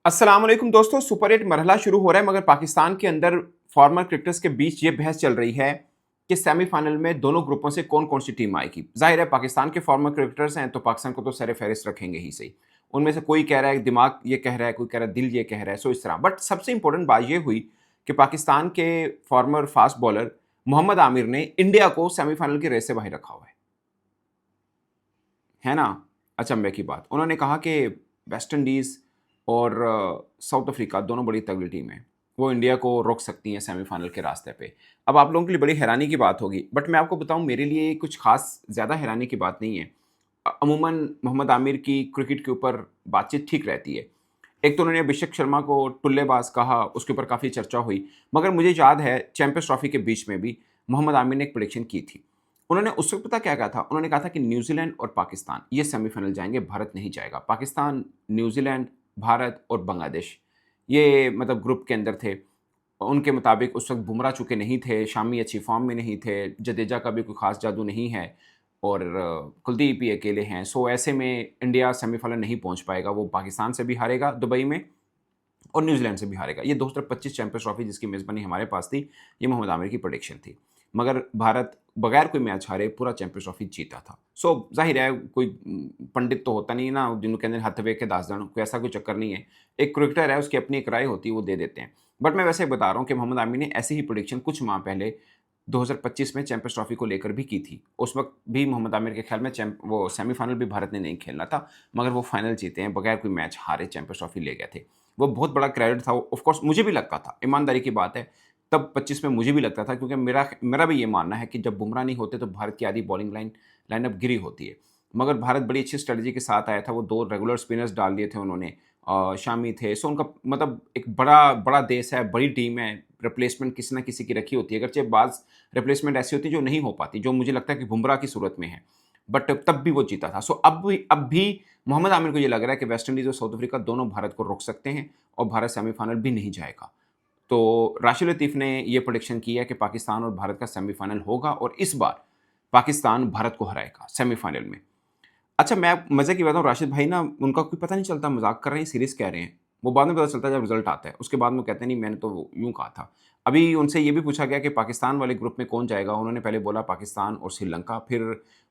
अस्सलाम वालेकुम दोस्तों, सुपर 8 मरहला शुरू हो रहा है मगर पाकिस्तान के अंदर फॉर्मर क्रिकेटर्स के बीच ये बहस चल रही है कि सेमीफाइनल में दोनों ग्रुपों से कौन-कौन सी टीम आएगी। ज़ाहिर है पाकिस्तान के फॉर्मर क्रिकेटर्स हैं तो पाकिस्तान को तो सर-ए-फ़हरिस्त रखेंगे ही सही। उनमें से कोई कह रहा है दिमाग ये कह रहा है, कोई कह रहा है दिल ये कह रहा है, सो इस तरह। बट सबसे इंपॉर्टेंट बात ये हुई कि पाकिस्तान के former fast bowler Mohammad Amir ने इंडिया को सेमीफाइनल की रेस से बाहर रखा हुआ है ना? अचंभे की बात। उन्होंने कहा कि वेस्ट इंडीज़ और साउथ अफ्रीका दोनों बड़ी तगड़ी टीम हैं। वो इंडिया को रोक सकती हैं सेमीफाइनल के रास्ते पे। अब आप लोगों के लिए बड़ी हैरानी की बात होगी, बट मैं आपको बताऊँ मेरे लिए कुछ ख़ास ज़्यादा हैरानी की बात नहीं है। अमूमन मोहम्मद आमिर की क्रिकेट के ऊपर बातचीत ठीक रहती है। एक तो उन्होंने अभिषेक शर्मा को टुल्लेबाज़ कहा, उसके ऊपर काफ़ी चर्चा हुई। मगर मुझे याद है चैंपियंस ट्रॉफ़ी के बीच में भी मोहम्मद आमिर ने एक प्रेडिक्शन की थी। उन्होंने उस वक़्त पता क्या कहा था? उन्होंने कहा था कि न्यूज़ीलैंड और पाकिस्तान ये सेमीफ़ाइनल जाएँगे, भारत नहीं जाएगा। पाकिस्तान, न्यूज़ीलैंड, भारत और बांग्लादेश ये मतलब ग्रुप के अंदर थे। उनके मुताबिक उस वक़्त बुमराह चूँकि नहीं थे, शामी अच्छी फ़ॉर्म में नहीं थे, जडेजा का भी कोई ख़ास जादू नहीं है और कुलदीप ही अकेले हैं। सो ऐसे में इंडिया सेमीफ़ाइनल नहीं पहुँच पाएगा। वो पाकिस्तान से भी हारेगा दुबई में और न्यूज़ीलैंड से भी हारेगा। ये 2025 चैंपियंस ट्रॉफ़ी जिसकी मेज़बानी हमारे पास थी, ये मोहम्मद आमिर की प्रेडिक्शन थी। मगर भारत बगैर कोई मैच हारे पूरा चैंपियंस ट्रॉफ़ी जीता था। सो ज़ाहिर है कोई पंडित तो होता नहीं ना जिन्हों कहते हैं हथ वेख के दास जान, कोई ऐसा कोई चक्कर नहीं है। एक क्रिकेटर है उसकी अपनी एक राय होती है वो दे देते हैं। बट मैं वैसे बता रहा हूँ कि मोहम्मद आमिर ने ऐसी ही प्रेडिक्शन कुछ माह पहले 2025 में चैंपियंस ट्रॉफ़ी को लेकर भी की थी। उस वक़्त भी मोहम्मद आमिर के ख़्याल में वो सेमीफ़ाइनल भी भारत ने नहीं खेलना था, मगर वो फाइनल जीते हैं, बगैर कोई मैच हारे चैंपियंस ट्रॉफ़ी ले गए थे। वो बहुत बड़ा क्रेडिट था, ऑफ़ कोर्स मुझे भी लगता था, ईमानदारी की बात है। तब 25 में मुझे भी लगता था क्योंकि मेरा मेरा भी ये मानना है कि जब बुमराह नहीं होते तो भारत की आधी बॉलिंग लाइनअप गिरी होती है। मगर भारत बड़ी अच्छी स्ट्रैटेजी के साथ आया था, वो 2 रेगुलर स्पिनर्स डाल दिए थे उन्होंने। शामी थे, सो उनका मतलब एक बड़ा बड़ा देश है, बड़ी टीम है, रिप्लेसमेंट किसी न किसी की रखी होती है। अगरचे बाज़ रिप्लेसमेंट ऐसी होती है जो नहीं हो पाती, जो मुझे लगता है कि बुमराह की सूरत में है। बट तब भी वो जीता था। सो अब भी मोहम्मद आमिर को ये लग रहा है कि वेस्ट इंडीज़ और साउथ अफ्रीका दोनों भारत को रोक सकते हैं और भारत सेमीफाइनल भी नहीं जाएगा। तो राशिद लतीफ़ ने ये प्रेडिक्शन की है कि पाकिस्तान और भारत का सेमीफाइनल होगा और इस बार पाकिस्तान भारत को हराएगा सेमीफाइनल में। अच्छा, मैं मज़े की बताऊँ राशिद भाई ना उनका कोई पता नहीं चलता मज़ाक कर रहे हैं, सीरियस कह रहे हैं। वो बाद में पता चलता है जब रिज़ल्ट आता है। उसके बाद में वो कहते हैं नहीं मैंने तो यूँ कहा था। अभी उनसे ये भी पूछा गया कि पाकिस्तान वाले ग्रुप में कौन जाएगा? उन्होंने पहले बोला पाकिस्तान और श्रीलंका, फिर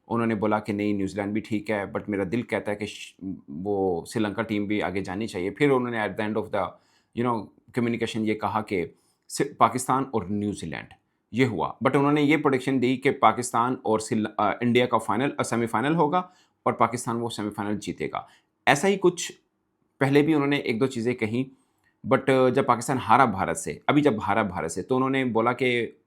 उन्होंने बोला कि नहीं न्यूज़ीलैंड भी ठीक है बट मेरा दिल कहता है कि वो श्रीलंका टीम भी आगे जानी चाहिए। फिर उन्होंने at the end of the you know communication ये कहा कि पाकिस्तान और न्यूज़ीलैंड, ये हुआ। बट उन्होंने ये प्रेडिक्शन दी कि पाकिस्तान और इंडिया का सेमीफाइनल होगा और पाकिस्तान वो सेमीफाइनल जीतेगा। ऐसा ही कुछ पहले भी उन्होंने 1-2 चीज़ें कहीं, बट जब पाकिस्तान हारा भारत से, अभी जब हारा भारत से, तो उन्होंने बोला कि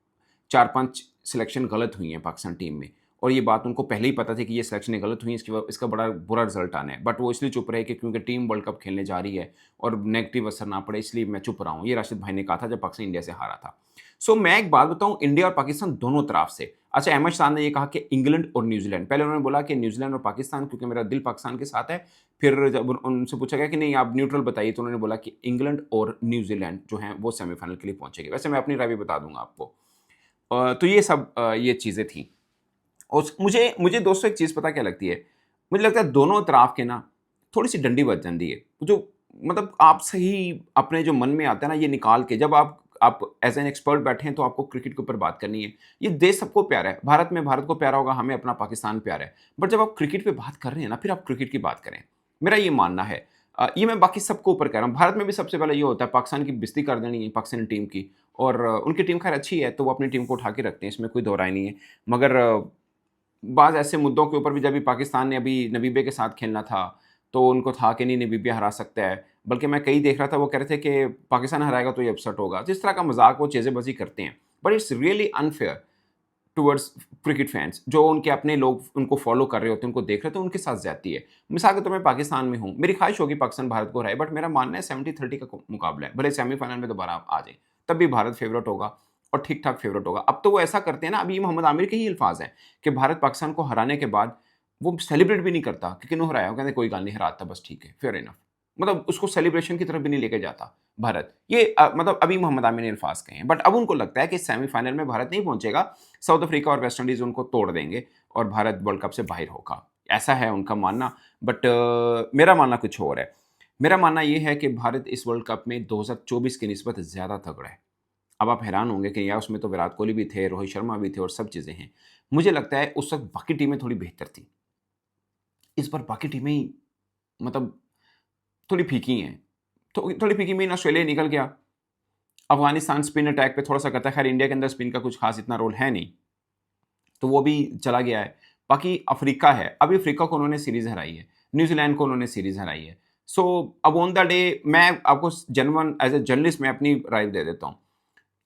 4-5 सिलेक्शन गलत हुई हैं पाकिस्तान टीम में और ये बात उनको पहले ही पता थी कि ये सिलेक्शनें गलत हुई हैं, इसका बड़ा बुरा रिज़ल्ट आना है। बट वो इसलिए चुप रहे कि क्योंकि टीम वर्ल्ड कप खेलने जा रही है और नेगेटिव असर ना पड़े, इसलिए मैं चुप रहा हूँ। ये राशिद भाई ने कहा था जब पाकिस्तान इंडिया से हारा था। सो मैं एक बात बताऊँ, इंडिया और पाकिस्तान दोनों तरफ से, अच्छा अहमद शाह ने ये कहा कि इंग्लैंड और न्यूज़ीलैंड, पहले उन्होंने बोला कि न्यूज़ीलैंड और पाकिस्तान क्योंकि मेरा दिल पाकिस्तान के साथ है। फिर जब उनसे पूछा गया कि नहीं आप न्यूट्रल बताइए, तो उन्होंने बोला कि इंग्लैंड और न्यूज़ीलैंड जो हैं वो सेमीफाइनल के लिए पहुँचेंगे। वैसे मैं अपनी राय भी बता दूँगा आपको। तो ये सब ये चीज़ें थी। और मुझे मुझे दोस्तों एक चीज़ पता क्या लगती है? मुझे लगता है दोनों तरफ के ना थोड़ी-सी डंडी बज जाती है। जो मतलब आप सही अपने जो मन में आता है ना ये निकाल के, जब आप एज़ एन एक्सपर्ट बैठे हैं तो आपको क्रिकेट के ऊपर बात करनी है। ये देश सबको प्यारा है। भारत में भारत को प्यारा होगा, हमें अपना पाकिस्तान प्यारा है। बट जब आप क्रिकेट पे बात कर रहे हैं ना, फिर आप क्रिकेट की बात करें। मेरा ये मानना है। ये मैं बाकी सबको ऊपर कह रहा हूँ। भारत में भी सबसे पहले ये होता है पाकिस्तान की बेइज़्ज़ती कर देनी है पाकिस्तानी टीम की, और उनकी टीम ख़ैर अच्छी है तो वो अपनी टीम को उठा के रखते हैं, इसमें कोई दो राय नहीं है। मगर बाज़ ऐसे मुद्दों के ऊपर भी, जब भी पाकिस्तान ने अभी नबीबे के साथ खेलना था, तो उनको था कि नहीं नबीबिया हरा सकता है। बल्कि मैं कहीं देख रहा था वो कह रहे थे कि पाकिस्तान हराएगा तो ये अपसेट होगा। जिस तरह का मज़ाक वो चेज़ेबाज़ी करते हैं। But it's really unfair towards cricket fans, जो उनके अपने लोग उनको फ़ॉलो कर रहे होते हैं, उनको देख रहे होते हैं, उनके साथ ज़्यादती है। मिसाल के तौर पे मैं पाकिस्तान में हूँ, मेरी ख़्वाहिश होगी पाकिस्तान भारत को हराए, बट मेरा मानना है 70-30 का मुकाबला है। भले सेमीफ़ाइनल में दोबारा आ जाए, तब भी भारत फ़ेवरेट होगा और ठीक-ठाक फ़ेवरेट होगा। अब तो वो ऐसा करते हैं ना, अभी मोहम्मद आमिर के ही अल्फ़ाज़ हैं कि भारत पाकिस्तान को हराने के बाद वो सेलिब्रेट भी नहीं करता कि किन्हों हराया, वो कहते हैं कोई गल नहीं, हराता बस ठीक है, फेयर इनफ। मतलब उसको सेलिब्रेशन की तरफ भी नहीं लेके जाता भारत। ये मतलब अभी मोहम्मद आमिर ने अल्फ़ाज़ कहे हैं, बट अब उनको लगता है कि सेमीफ़ाइनल में भारत नहीं पहुँचेगा, साउथ अफ्रीका और वेस्ट इंडीज़ उनको तोड़ देंगे और भारत वर्ल्ड कप से बाहर होगा। ऐसा है उनका मानना, बट मेरा मानना कुछ और है। मेरा मानना ये है कि भारत इस वर्ल्ड कप में 2024 की निस्बत ज़्यादा तगड़ा है। अब आप हैरान होंगे कि यार उसमें तो विराट कोहली भी थे, रोहित शर्मा भी थे और सब चीज़ें हैं। मुझे लगता है उस वक़्त बाकी टीमें थोड़ी बेहतर थी। इस बार बाकी टीमें ही मतलब थोड़ी फीकी हैं। तो थोड़ी फीकी मीन ऑस्ट्रेलिया निकल गया। अफ़गानिस्तान स्पिन अटैक पे थोड़ा-सा करता है, खैर इंडिया के अंदर स्पिन का कुछ ख़ास इतना रोल है नहीं, तो वो भी चला गया है। बाकी अफ़्रीका है, अभी अफ़्रीका को उन्होंने सीरीज़ हराई है, न्यूज़ीलैंड को उन्होंने सीरीज़ हराई है। सो अब ऑन द डे मैं आपको जेन्युइन एज़ अ जर्नलिस्ट मैं अपनी राय दे देता हूँ।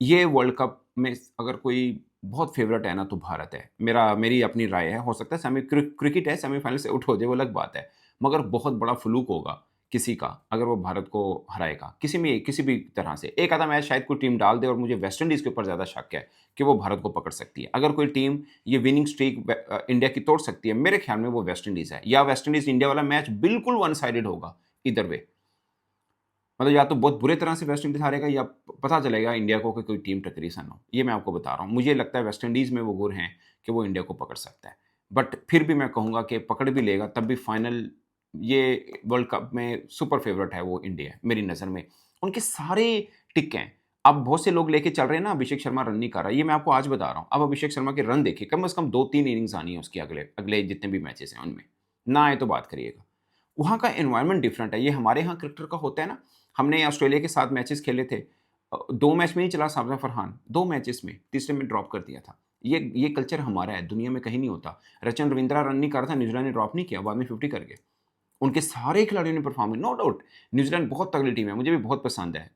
ये वर्ल्ड कप में अगर कोई बहुत फ़ेवरेट है ना तो भारत है। मेरी अपनी राय है, हो सकता है क्रिकेट है, सेमीफ़ाइनल से आउट हो जाए वो अलग बात है। मगर बहुत बड़ा फ्लूक होगा किसी का अगर वो भारत को हराएगा, किसी भी तरह से। एक आधा मैच शायद कोई टीम डाल दे और मुझे वेस्ट इंडीज़ के ऊपर ज़्यादा शक है कि वो भारत को पकड़ सकती है। अगर कोई टीम ये विनिंग स्ट्रीक इंडिया की तोड़ सकती है, मेरे ख़्याल में वो वेस्ट इंडीज़ है या वेस्ट इंडीज़ इंडिया वाला मैच बिल्कुल वन साइडेड होगा, ईदर वे। मतलब या तो बहुत बुरे तरह से वेस्ट इंडीज़ हारेगा या पता चलेगा इंडिया को कि कोई टीम टकरी सन हो। ये मैं आपको बता रहा हूँ। मुझे लगता है वेस्ट इंडीज़ में वो गुण हैं कि वो इंडिया को पकड़ सकता है। बट फिर भी मैं कहूँगा कि पकड़ भी लेगा तब भी फाइनल ये वर्ल्ड कप में सुपर फ़ेवरेट है वो इंडिया मेरी नज़र में। उनके सारे टिक हैं। अब बहुत से लोग लेके चल रहे हैं ना अभिषेक शर्मा रन नहीं कर रहा। ये मैं आपको आज बता रहा हूँ। अब अभिषेक शर्मा के रन देखिए कम से कम 2-3 इनिंग्स आनी है उसकी अगले अगले जितने भी मैचेज़ हैं उनमें। ना आए तो बात करिएगा। वहाँ का एनवायरनमेंट डिफरेंट है। ये हमारे यहाँ क्रिकेटर का होता है ना, हमने ऑस्ट्रेलिया के साथ मैचेस खेले थे। 2 मैच में ही चला सामने फरहान, 2 मैचेस में, तीसरे में ड्रॉप कर दिया था। ये कल्चर हमारा है, दुनिया में कहीं नहीं होता। रचिन रवींद्रा रन नहीं कर रहा था, न्यूज़ीलैंड ने ड्रॉप नहीं किया, बाद में 50 कर गए। उनके सारे खिलाड़ियों ने परफॉर्म नो डाउट न्यूज़ीलैंड बहुत तगड़ी टीम है, मुझे भी बहुत पसंद है।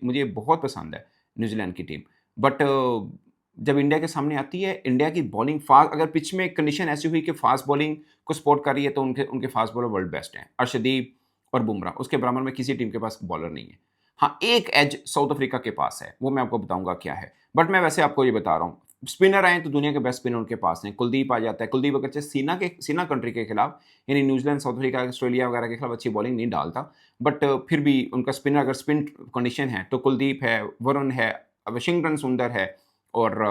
मुझे बहुत पसंद है न्यूज़ीलैंड की टीम। बट जब इंडिया के सामने आती है, इंडिया की बॉलिंग फ़ास्ट अगर पिच में कंडीशन ऐसी हुई कि फ़ास्ट बॉलिंग को सपोर्ट कर रही है, तो उनके उनके फ़ास्ट बॉलर वर्ल्ड बेस्ट हैं। अर्शदीप और बुमराह, उसके बराबर में किसी टीम के पास बॉलर नहीं है। हाँ, एक एज साउथ अफ्रीका के पास है, वो मैं आपको बताऊँगा क्या है। बट मैं वैसे आपको ये बता रहा हूँ, स्पिनर आए तो दुनिया के बेस्ट स्पिनर उनके पास हैं। कुलदीप आ जाता है, कुलदीप अगरचे सीना कंट्री के खिलाफ यानी न्यूज़ीलैंड, साउथ अफ्रीका, ऑस्ट्रेलिया वगैरह के खिलाफ अच्छी बॉलिंग नहीं डालता। बट फिर भी उनका स्पिनर अगर स्पिन कंडीशन है, तो कुलदीप है, वरुण है, वाशिंगटन सुंदर है और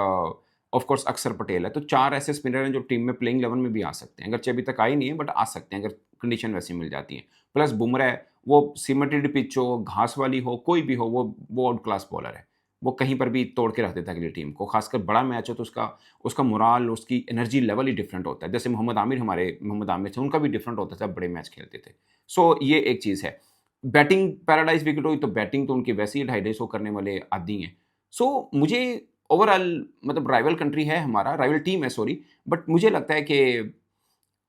ऑफ कोर्स अक्षर पटेल है। तो 4 ऐसे स्पिनर हैं जो टीम में प्लेइंग 11 में भी आ सकते हैं। अगरचे अभी तक आए नहीं है बट आ सकते हैं अगर कंडीशन वैसी मिल जाती है। प्लस बुमराह है, वो सीमेंटेड पिच हो, घास वाली हो, कोई भी हो वो आउट क्लास बॉलर है। वो कहीं पर भी तोड़ के रख देता है अगली टीम को। खासकर बड़ा मैच हो तो उसका उसका मोराल, उसकी एनर्जी लेवल ही डिफरेंट होता है। जैसे मोहम्मद आमिर थे, उनका भी डिफरेंट होता था, बड़े मैच खेलते थे। सो ये एक चीज़ है। बैटिंग पैराडाइज़ विकेट हुई तो बैटिंग तो उनकी वैसे ही 250-250 करने वाले आदी हैं। सो मुझे ओवरऑल मतलब राइवल कंट्री है हमारा, राइवल टीम है सॉरी, बट मुझे लगता है कि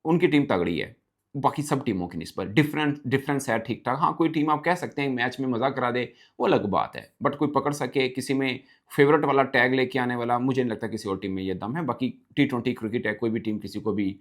उनकी टीम तगड़ी है। बाकी सब टीमों की निस्बत डिफरेंस है ठीक-ठाक। हाँ, कोई टीम आप कह सकते हैं मैच में मज़ा करा दे, वो अलग बात है। बट कोई पकड़ सके, किसी में फ़ेवरेट वाला टैग लेके आने वाला, मुझे नहीं लगता किसी और टीम में ये दम है। बाकी टी20 क्रिकेट है, कोई भी टीम किसी को भी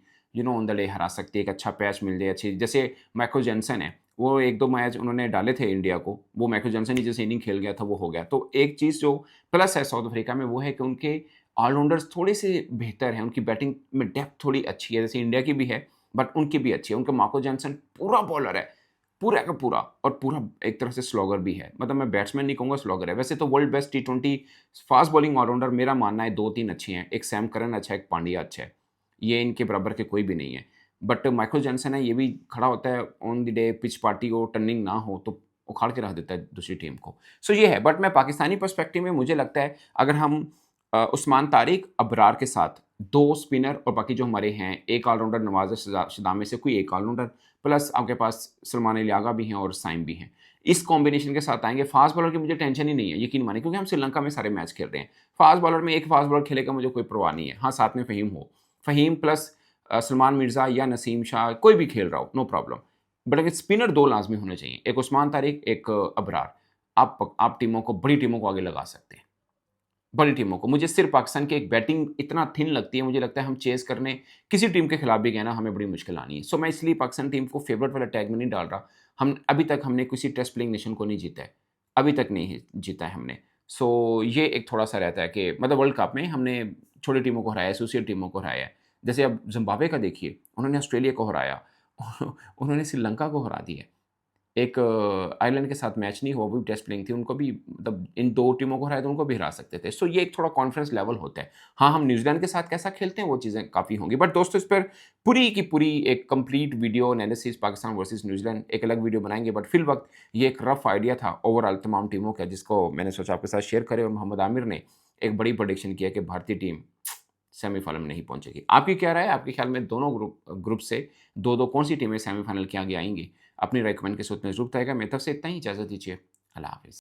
ऑन द डे हरा सकती है। एक अच्छा पैच मिल जाए अच्छी जैसे माइकल जॉनसन है, वो 1-2 मैच उन्होंने डाले थे इंडिया को, वो माइकल जॉनसन ही जैसे इनिंग खेल गया था, वो हो गया। तो एक चीज़ जो प्लस है साउथ अफ्रीका में, वो है कि उनके ऑलराउंडर्स थोड़े-से बेहतर हैं, उनकी बैटिंग में डेप्थ थोड़ी अच्छी है, जैसे इंडिया की भी है। बट उनकी भी अच्छी है। उनका मार्को जॉनसन पूरा बॉलर है, पूरा का पूरा और पूरा एक तरह से स्लॉगर भी है। मतलब मैं बैट्समैन नहीं कहूँगा, स्लॉगर है। वैसे तो वर्ल्ड बेस्ट टी20 फास्ट बॉलिंग ऑलराउंडर मेरा मानना है 2-3 अच्छे हैं। एक सैम करन अच्छा है, एक पांड्या अच्छा है। ये इनके बराबर के कोई भी नहीं है। बट माइकल जॉनसन है, ये भी खड़ा होता है on the day pitch party हो, टर्निंग ना हो तो उखाड़ के रख देता है दूसरी टीम को। सो ये है, बट मैं पाकिस्तानी पर्सपेक्टिव में मुझे लगता है अगर हम उस्मान तारिक, अबरार के साथ 2 स्पिनर और बाकी जो हमारे हैं, एक ऑलराउंडर नवाज़ शदाब में से कोई एक ऑलराउंडर प्लस आपके पास सलमान अली आगा भी हैं और साइम भी हैं। इस कॉम्बिनेशन के साथ आएँगे, फास्ट बॉलर की मुझे टेंशन ही नहीं है, यकीन मानिए क्योंकि हम श्रीलंका में सारे मैच खेल रहे हैं। फास्ट बॉलर में एक फास्ट बॉलर खेलेगा मुझे कोई परवाह नहीं है। हाँ, साथ में फ़हीम हो। फ़हीम प्लस सलमान मिर्ज़ा या नसीम शाह कोई भी खेल रहा हो, नो प्रॉब्लम। बट अगर स्पिनर 2 लाज़मी होने चाहिए, एक उस्मान तारिक, एक अबरार। आप टीमों को बड़ी टीमों को आगे लगा सकते हैं। बड़ी टीमों को। मुझे सिर्फ़ पाकिस्तान की एक बैटिंग इतना थिन लगती है, मुझे लगता है हम चेज़ करने किसी टीम के खिलाफ भी गए ना, हमें बड़ी मुश्किल आनी है। सो मैं इसलिए पाकिस्तान टीम को फ़ेवरेट वाला टैग में नहीं डाल रहा। हम अभी तक हमने किसी टेस्ट प्लेइंग नेशन को नहीं जीता है। अभी तक नहीं जीता है हमने। सो ये एक थोड़ा-सा रहता है कि मतलब वर्ल्ड कप में हमने छोटी टीमों को हराया, एसोसिएट टीमों को हराया है। जैसे अब ज़िम्बाब्वे का देखिए, उन्होंने ऑस्ट्रेलिया को हराया, उन्होंने श्रीलंका को हरा दिया। एक आयरलैंड के साथ मैच नहीं हुआ, वो भी टेस्ट प्लेइंग थी, उनको भी मतलब इन 2 टीमों को हराया तो उनको भी हरा सकते थे। सो ये एक थोड़ा कॉन्फिडेंस लेवल होता है। हाँ, हम न्यूज़ीलैंड के साथ कैसा खेलते हैं वो चीज़ें काफ़ी होंगी। बट दोस्तों इस पर पूरी की पूरी एक complete video analysis Pakistan versus New Zealand एक अलग वीडियो बनाएँगे। बट फ़िलवक़्त ये एक रफ़ आइडिया था ओवरऑल तमाम टीमों का, जिसको मैंने सोचा आपके साथ शेयर करें, और मोहम्मद आमिर ने एक बड़ी प्रेडिक्शन किया कि भारतीय टीम सेमीफ़ाइनल में नहीं पहुँचेगी। आपकी क्या राय है? आपके ख़्याल में दोनों ग्रुप से 2-2 कौन-सी टीमें सेमीफ़ाइनल के आगे आएँगी? अपनी राय कमेंट के सूत्र में ज़रूर बताइएगा। मेरी तरफ से इतना ही, इजाज़त दीजिए। अल्लाह हाफ़िज़।